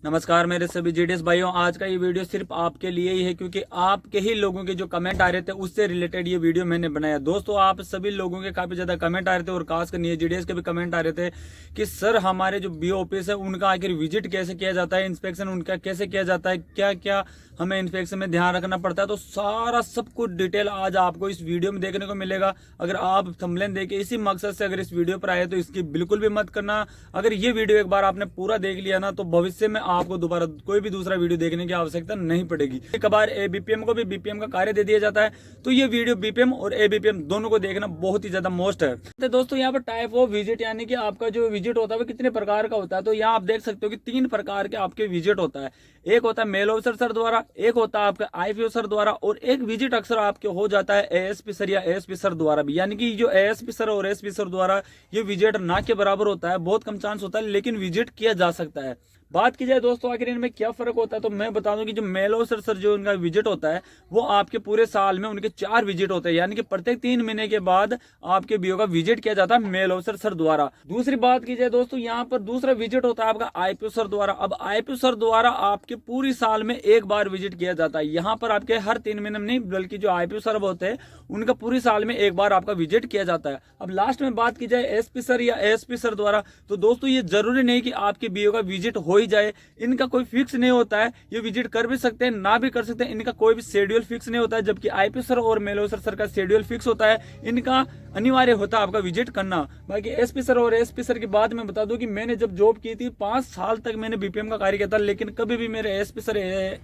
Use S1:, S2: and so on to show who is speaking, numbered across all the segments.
S1: नमस्कार मेरे सभी जीडीएस भाइयों, आज का ये वीडियो सिर्फ आपके लिए ही है क्योंकि आपके ही लोगों के जो कमेंट आ रहे थे उससे रिलेटेड ये वीडियो मैंने बनाया। दोस्तों, आप सभी लोगों के काफी ज्यादा कमेंट आ रहे थे और खासकर जीडीएस के भी कमेंट आ रहे थे कि सर हमारे जो बीओ ऑफिस है उनका आखिर विजिट कैसे किया जाता है, इंस्पेक्शन उनका कैसे किया जाता है, क्या क्या हमें इंस्पेक्शन में ध्यान रखना पड़ता है। तो सारा सब कुछ डिटेल आज आपको इस वीडियो में देखने को मिलेगा। अगर आप थंबनेल देख के इसी मकसद से अगर इस वीडियो पर आए तो इसकी बिल्कुल भी मत करना। अगर ये वीडियो एक बार आपने पूरा देख लिया ना तो भविष्य में आपको दोबारा कोई भी दूसरा वीडियो देखने की आवश्यकता नहीं पड़ेगी। एक बार एबीपीएम को भी बीपीएम का कार्य दे दिया जाता है, तो ये वीडियो बीपीएम और एबीपीएम दोनों को देखना बहुत ही ज्यादा मोस्ट है। तो दोस्तों, यहाँ पर टाइप ऑफ विजिट यानी कि आपका जो विजिट होता है वो कितने प्रकार का होता है। तो यहाँ आप देख सकते हो कि 3 प्रकार के आपके विजिट होता है। एक होता है मेल ऑफिसर सर द्वारा, एक होता है आपका आईपीओ सर द्वारा, और एक विजिट अक्सर आपके हो जाता है एएसपी सर या एएसपी सर द्वारा भी। यानी कि जो एएसपी सर और एएसपी सर द्वारा ये विजिट ना के बराबर होता है, बहुत कम चांस होता है, लेकिन विजिट किया जा सकता है। बात की जाए दोस्तों आखिर इनमें क्या फर्क होता है, तो मैं बता दूं कि जो मेल ऑफिसर सर जो इनका विजिट होता है वो आपके पूरे साल में उनके 4 विजिट होते हैं। यानी कि प्रत्येक 3 महीने के बाद आपके बीओ का विजिट किया जाता है मेल ऑफिसर सर द्वारा। दूसरी बात की जाए दोस्तों, यहाँ पर दूसरा विजिट होता है आपका आईपीओ सर द्वारा। अब आईपीओ सर द्वारा आपके पूरी साल में एक बार विजिट किया जाता है। यहाँ पर आपके हर 3 महीने में नहीं, बल्कि जो आईपीओ सर होते हैं उनका पूरी साल में एक बार आपका विजिट किया जाता है। अब लास्ट में बात की जाए एसपी सर या एएसपी सर द्वारा, तो दोस्तों ये जरूरी नहीं कि आपके बीओ का विजिट हो ही जाए। इनका कोई फिक्स नहीं होता है, ये विजिट कर भी सकते हैं ना भी कर सकते हैं, इनका कोई भी शेड्यूल फिक्स नहीं होता है। जबकि आईपी सर और मेल ऑफिसर सर का शेड्यूल फिक्स होता है, इनका अनिवार्य होता है आपका विजिट करना। बाकी एसपी सर और एसपी सर की बात मैं बता दूं कि मैंने जब जॉब की थी 5 साल तक मैंने बीपीएम का कार्य किया था, लेकिन कभी भी मेरे एसपी सर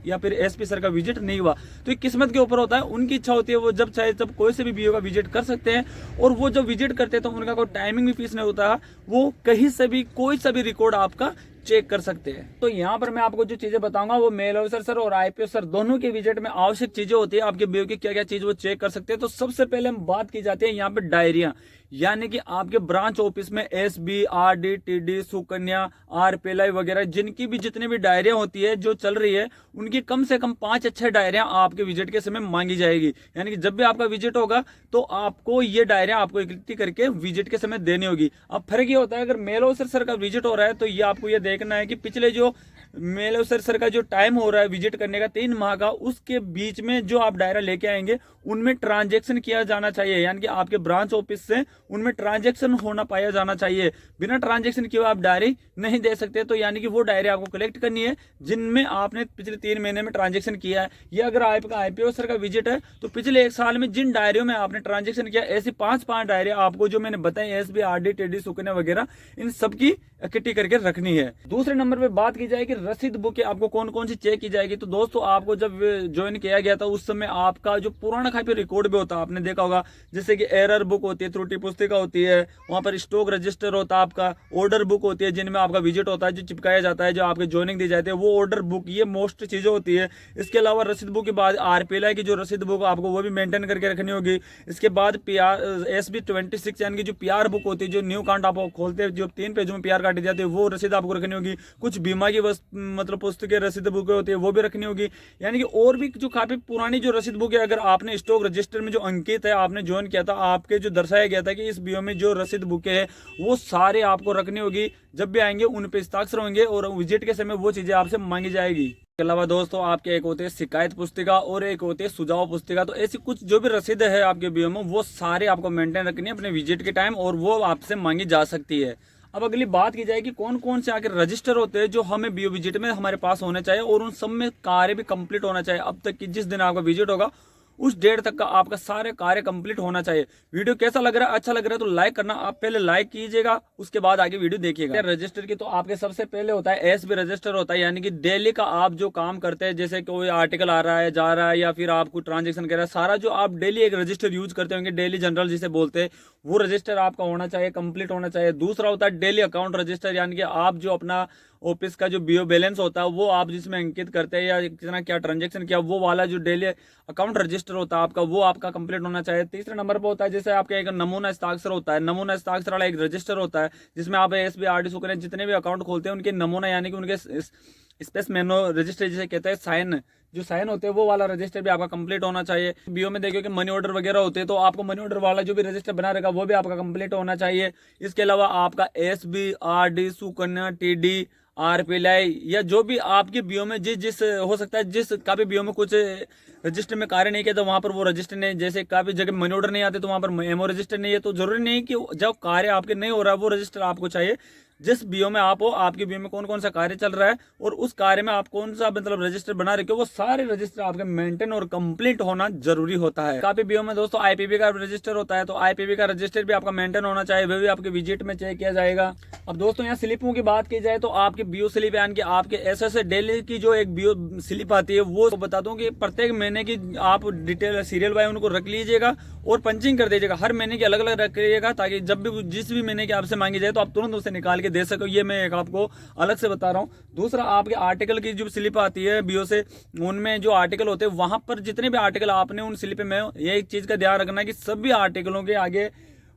S1: या फिर एसपी सर का विजिट नहीं हुआ। तो ये किस्मत के ऊपर होता है, उनकी इच्छा होती है, वो जब चाहे जब कोई से भी बीओ का विजिट कर सकते हैं। और वो जब विजिट करते हैं तो उनका कोई टाइमिंग भी फिक्स नहीं होता, वो कहीं से भी कोई सा भी रिकॉर्ड आपका चेक कर सकते हैं। तो यहाँ पर मैं आपको जो चीजें बताऊंगा वो मेल ऑफिसर सर और आईपीओ सर दोनों के विजिट में आवश्यक चीजें होती है। आपके बीओ की क्या क्या चीज वो चेक कर सकते हैं। तो सबसे पहले हम बात की जाती है यहाँ पे डायरिया, यानी कि आपके ब्रांच ऑफिस में SB, RD, TD, Sukanya, RPLI वगैरह जिनकी भी जितनी भी डायरिया होती है जो चल रही है, उनकी कम से कम 5 अच्छे डायरिया आपके विजिट के समय मांगी जाएगी। यानी कि जब भी आपका विजिट होगा तो आपको ये डायरिया आपको इकट्ठी करके विजिट के समय देनी होगी। अब फर्क ये होता है, अगर मेल ऑफिसर सर का विजिट हो रहा है तो ये आपको ये देखना है कि पिछले जो मेल ऑफिसर सर का जो टाइम हो रहा है विजिट करने का 3 माह का, उसके बीच में जो आप डायरा लेके आएंगे उनमें ट्रांजैक्शन किया जाना चाहिए। यानी कि आपके ब्रांच ऑफिस से उनमें ट्रांजैक्शन होना पाया जाना चाहिए। बिना ट्रांजैक्शन किए आप डायरी नहीं दे सकते। तो यानी कि वो डायरी आपको कलेक्ट करनी है जिनमें आपने पिछले 3 महीने में ट्रांजैक्शन किया है। या अगर आपका आईपीओ सर का विजिट है तो पिछले 1 साल में जिन डायरियों में आपने ट्रांजेक्शन किया, ऐसी 5 डायरी आपको जो मैंने बताई एसबी, आरडी, टीडी, सुकन्या वगैरह, इन सबकी इकट्ठी करके रखनी है। दूसरे नंबर पे बात की जाए कि रसीद बुक आपको कौन कौन सी चेक की जाएगी। तो दोस्तों, आपको जब ज्वाइन किया गया था उस समय आपका जो पुराना काफी रिकॉर्ड भी होता है, आपने देखा होगा, जैसे कि एरर बुक होती है, त्रुटि पुस्तिका होती है, वहां पर स्टॉक रजिस्टर होता है, आपका ऑर्डर बुक होती है जिनमें आपका विजिट होता है, जो चिपकाया जाता है, जो आपके ज्वाइनिंग दी जाती है, वो ऑर्डर बुक, ये मोस्ट चीजें होती है। इसके अलावा रसीद बुक के बाद आरपीएलआई की जो रसीद बुक आपको वो भी मेंटेन करके रखनी होगी। इसके बाद SB26 यानी कि जो पीआर बुक होती है, जो न्यू अकाउंट आप खोलते हैं, जो 3 पेजों में पीआर काटी जाती है, वो रसीद आपको रखनी होगी। कुछ बीमा की मतलब पुस्तकें रसीद बुक होती है वो भी रखनी होगी। यानी कि और भी जो काफी पुरानी जो रसीद बुक है, अगर आपने स्टॉक रजिस्टर में जो अंकित है, आपने ज्वाइन किया था, आपके जो दर्शाया गया था कि इस बीओ में जो रसीद बुक है वो सारे आपको रखनी होगी। जब भी आएंगे उन पे हस्ताक्षर होंगे और विजिट के समय वो चीजें आपसे मांगी जाएगी। इसके अलावा दोस्तों आपके एक होते हैं शिकायत पुस्तिका और एक होते हैं सुझाव पुस्तिका। तो ऐसी कुछ जो भी रसीद है आपके बीओ में वो सारे आपको मेंटेन रखनी है अपने विजिट के टाइम, और वो आपसे मांगी जा सकती है। अब अगली बात की जाए कि कौन कौन से आखिर रजिस्टर होते हैं जो हमें बीओ विजिट में हमारे पास होने चाहिए, और उन सब में कार्य भी कंप्लीट होना चाहिए। अब तक कि जिस दिन आपका विजिट होगा उस डेट तक का आपका सारे कार्य कंप्लीट होना चाहिए। वीडियो कैसा लग रहा है, अच्छा लग रहा है तो लाइक करना। आप पहले लाइक कीजिएगा, उसके बाद आगे वीडियो देखिएगा। रजिस्टर की तो आपके सबसे पहले होता है एसबी रजिस्टर होता है, यानी कि डेली का आप जो काम करते हैं, जैसे कोई आर्टिकल आ रहा है, जा रहा है, या फिर आप कोई ट्रांजेक्शन कर रहा है, सारा जो आप डेली एक रजिस्टर यूज करते होंगे, डेली जनरल जिसे बोलते हैं, वो रजिस्टर आपका होना चाहिए, कंप्लीट होना चाहिए। दूसरा होता है डेली अकाउंट रजिस्टर, यानी कि आप जो अपना ऑफिस का जो बीओ बैलेंस होता है वो आप जिसमें अंकित करते हैं या कितना क्या ट्रांजैक्शन किया, वो वाला जो डेली अकाउंट रजिस्टर होता है आपका, वो आपका कंप्लीट होना चाहिए। तीसरे नंबर पर होता है जैसे आपका एक नमूना हस्ताक्षर होता है। नमूना हस्ताक्षर वाला एक रजिस्टर होता है जिसमें आप एसबी, आरडी, सुकन्या जितने भी अकाउंट खोलते हैं उनके नमूना, यानी कि उनके स्पेस मेनो रजिस्टर जिसे कहते हैं, साइन जो साइन होते हैं वो वाला रजिस्टर भी आपका कंप्लीट होना चाहिए। बीओ में देखिए कि मनी ऑर्डर वगैरह होते हैं तो आपको मनी ऑर्डर वाला जो भी रजिस्टर बना रहेगा वो भी आपका कंप्लीट होना चाहिए। इसके अलावा आपका SB, RD, Sukanya, TD, RPLI या जो भी आपके बीओ में जिस हो सकता है, जिस काफी बीओ में कुछ रजिस्टर में कार्य नहीं किया तो वहां पर वो रजिस्टर नहीं, जैसे काफी जगह मनी ऑर्डर नहीं आते तो वहां पर एमओ रजिस्टर नहीं है। तो जरूरी नहीं कि जब कार्य आपके नहीं हो रहा है वो रजिस्टर आपको चाहिए। जिस बीओ में आप हो, आपके बीओ में कौन कौन सा कार्य चल रहा है और उस कार्य में आप कौन सा मतलब रजिस्टर बना रखे हो, वो सारे रजिस्टर आपके मेंटेन और कंप्लीट होना जरूरी होता है। काफी बीओ में दोस्तों आईपीबी का रजिस्टर होता है, तो आईपीबी का रजिस्टर भी आपका मेंटेन होना चाहिए, वो भी आपके विजिट में चेक किया जाएगा। अब दोस्तों यहाँ स्लिपों की बात की जाए तो आपके बीओ स्लिप यानी कि आपके एसएस डेली की जो एक बीओ स्लिप आती है वो बता दूं कि प्रत्येक महीने की आप डिटेल सीरियल वाइज उनको रख लीजिएगा और पंचिंग कर दीजिएगा। हर महीने की अलग अलग रख लीजिएगा ताकि जब भी जिस भी महीने की आपसे मांगी जाए तो आप तुरंत उसे निकाल के दे सको। ये मैं एक आपको अलग से बता रहा हूँ। दूसरा, आपके आर्टिकल की जो स्लिप आती है बीओ से, उनमें जो आर्टिकल होते हैं वहां पर जितने भी आर्टिकल आपने उन स्लिप में, ये एक चीज का ध्यान रखना है कि सभी आर्टिकलों के आगे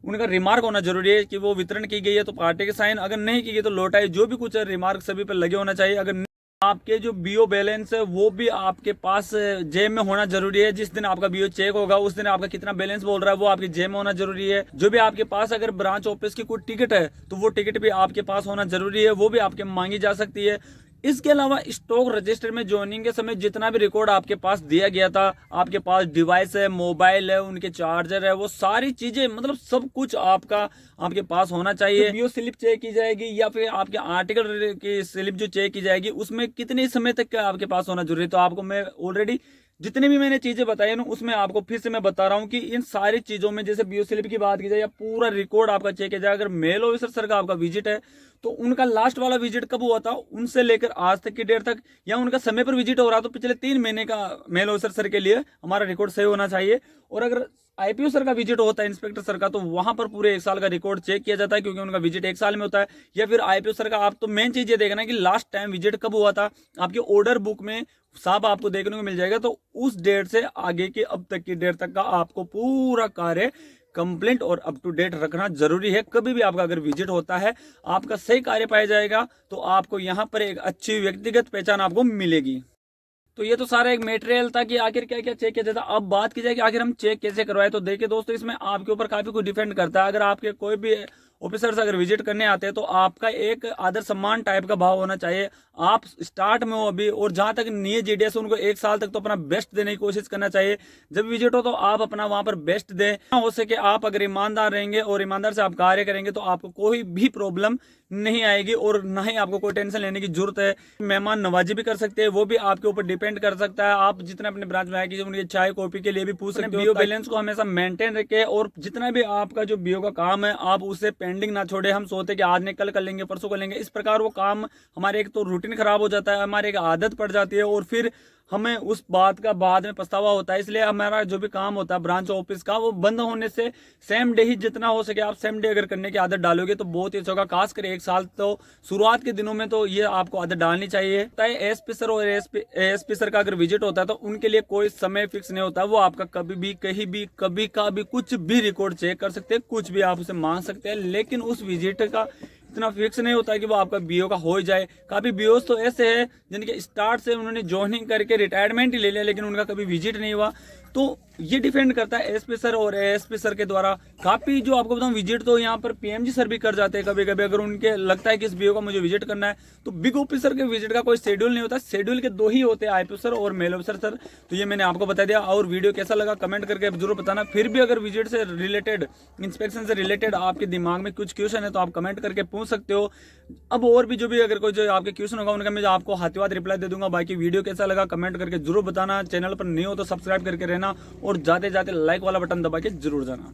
S1: उनका रिमार्क होना जरूरी है कि वो वितरण की गई है तो पार्टी के साइन, अगर नहीं की गई तो लौटाई, जो भी कुछ रिमार्क सभी पर लगे होना चाहिए। अगर आपके जो बीओ बैलेंस है वो भी आपके पास जेब में होना जरूरी है। जिस दिन आपका बीओ चेक होगा उस दिन आपका कितना बैलेंस बोल रहा है वो आपकी जेब में होना जरूरी है। जो भी आपके पास अगर ब्रांच ऑफिस की कोई टिकट है तो वो टिकट भी आपके पास होना जरूरी है, वो भी आपके मांगी जा सकती है। इसके अलावा स्टॉक रजिस्टर में ज्वाइनिंग के समय जितना भी रिकॉर्ड आपके पास दिया गया था, आपके पास डिवाइस है, मोबाइल है, उनके चार्जर है, वो सारी चीजें मतलब सब कुछ आपके पास होना चाहिए। बीओ स्लिप चेक की जाएगी या फिर आपके आर्टिकल की स्लिप जो चेक की जाएगी उसमें कितने समय तक का आपके पास होना जरूरी है। तो आपको मैं ऑलरेडी जितनी भी मैंने चीजें बताई ना उसमें आपको फिर से मैं बता रहा हूँ कि इन सारी चीजों में जैसे बीओ स्लिप की बात की जाए या पूरा रिकॉर्ड आपका चेक किया जाए। अगर मेल ऑफिसर सर का आपका विजिट है तो उनका लास्ट वाला विजिट कब हुआ था उनसे लेकर आज तक की डेट तक, या उनका समय पर विजिट हो रहा तो पिछले 3 महीने का मेल ऑफिसर सर के लिए हमारा रिकॉर्ड सही होना चाहिए। और अगर आईपीओ सर का विजिट होता है, इंस्पेक्टर सर का, तो वहां पर पूरे 1 साल का रिकॉर्ड चेक किया जाता है क्योंकि उनका विजिट 1 साल में होता है। या फिर आईपीओ सर का, आप तो मेन चीज ये देखना कि लास्ट टाइम विजिट कब हुआ था, आपके ऑर्डर बुक में साफ आपको देखने को मिल जाएगा। तो उस डेट से आगे की अब तक की डेट तक का आपको पूरा कार्य कंप्लीट और अप टू डेट रखना जरूरी है। कभी भी आपका अगर विजिट होता है आपका सही कार्य पाया जाएगा तो आपको यहाँ पर एक अच्छी व्यक्तिगत पहचान आपको मिलेगी। तो ये तो सारा एक मटेरियल था कि आखिर क्या क्या चेक किया जाता है। अब बात की जाए कि आखिर हम चेक कैसे करवाए, तो देखिए दोस्तों इसमें आपके ऊपर काफी कुछ डिपेंड करता है। अगर आपके कोई भी ऑफिसर्स अगर विजिट करने आते हैं तो आपका एक आदर सम्मान टाइप का भाव होना चाहिए। आप स्टार्ट में हो अभी और जहां तक नए जीडीएस उनको 1 साल तक तो अपना बेस्ट देने की कोशिश करना चाहिए। जब विजिट हो तो आप अपना वहां पर बेस्ट दें। हो सके आप अगर ईमानदार रहेंगे और ईमानदार से आप कार्य करेंगे तो आपको कोई भी प्रॉब्लम नहीं आएगी और ना ही आपको कोई टेंशन लेने की जरूरत है। मेहमान नवाजी भी कर सकते हैं, वो भी आपके ऊपर डिपेंड कर सकता है। आप जितना अपने ब्रांच में आएगी उनकी चाय कॉपी के लिए भी पूछ सकते हो। बीओ बैलेंस को हमेशा मेंटेन रखें और जितना भी आपका जो बीओ का काम है आप उसे पेंडिंग ना छोड़े। हम सोचते कि आज नहीं कल कर लेंगे, परसों कर लेंगे, इस प्रकार वो काम हमारे एक तो रूटीन खराब हो जाता है, हमारे एक आदत पड़ जाती है और फिर हमें उस बात का बाद में पछतावा होता है। इसलिए हमारा जो भी काम होता है ब्रांच ऑफिस का वो बंद होने से सेम डे ही जितना हो सके आप सेम डे अगर करने की आदत डालोगे तो बहुत ही अच्छा होगा। खास कर 1 साल तो शुरुआत के दिनों में तो ये आपको आदत डालनी चाहिए। एएसपी सर और एएसपी सर का अगर विजिट होता है तो उनके लिए कोई समय फिक्स नहीं होता, वो आपका कभी भी कहीं भी कभी का भी कुछ भी रिकॉर्ड चेक कर सकते हैं, कुछ भी आप उसे मांग सकते हैं। लेकिन उस विजिट का इतना फिक्स नहीं होता है कि वो आपका बीओ का हो जाए। काफी बीओस तो ऐसे हैं जिनके स्टार्ट से उन्होंने ज्वाइनिंग करके रिटायरमेंट ही ले लिया लेकिन उनका कभी विजिट नहीं हुआ। तो ये डिपेंड करता है एसपी सर और एएसपी सर के द्वारा। काफी जो आपको बताऊं विजिट तो यहाँ पर पीएमजी सर भी कर जाते हैं कभी कभी, अगर उनके लगता है कि इस बीओ का मुझे विजिट करना है। तो बिग ऑफिसर के विजिट का कोई शेड्यूल नहीं होता, शेड्यूल के 2 ही होते हैं, आईपीओ सर और मेल ऑफिसर सर। तो ये मैंने आपको बता दिया। और वीडियो कैसा लगा कमेंट करके जरूर बताना। फिर भी अगर विजिट से रिलेटेड, इंस्पेक्शन से रिलेटेड आपके दिमाग में कुछ क्वेश्चन है तो आप कमेंट करके पूछ सकते हो। अब और भी जो भी अगर कोई जो आपके क्वेश्चन होगा उनका मैं आपको हाथों हाथ रिप्लाई दे दूंगा। बाकी वीडियो कैसा लगा कमेंट करके जरूर बताना। चैनल पर नहीं हो तो सब्सक्राइब करके रहना और जाते जाते लाइक वाला बटन दबा के जरूर जाना।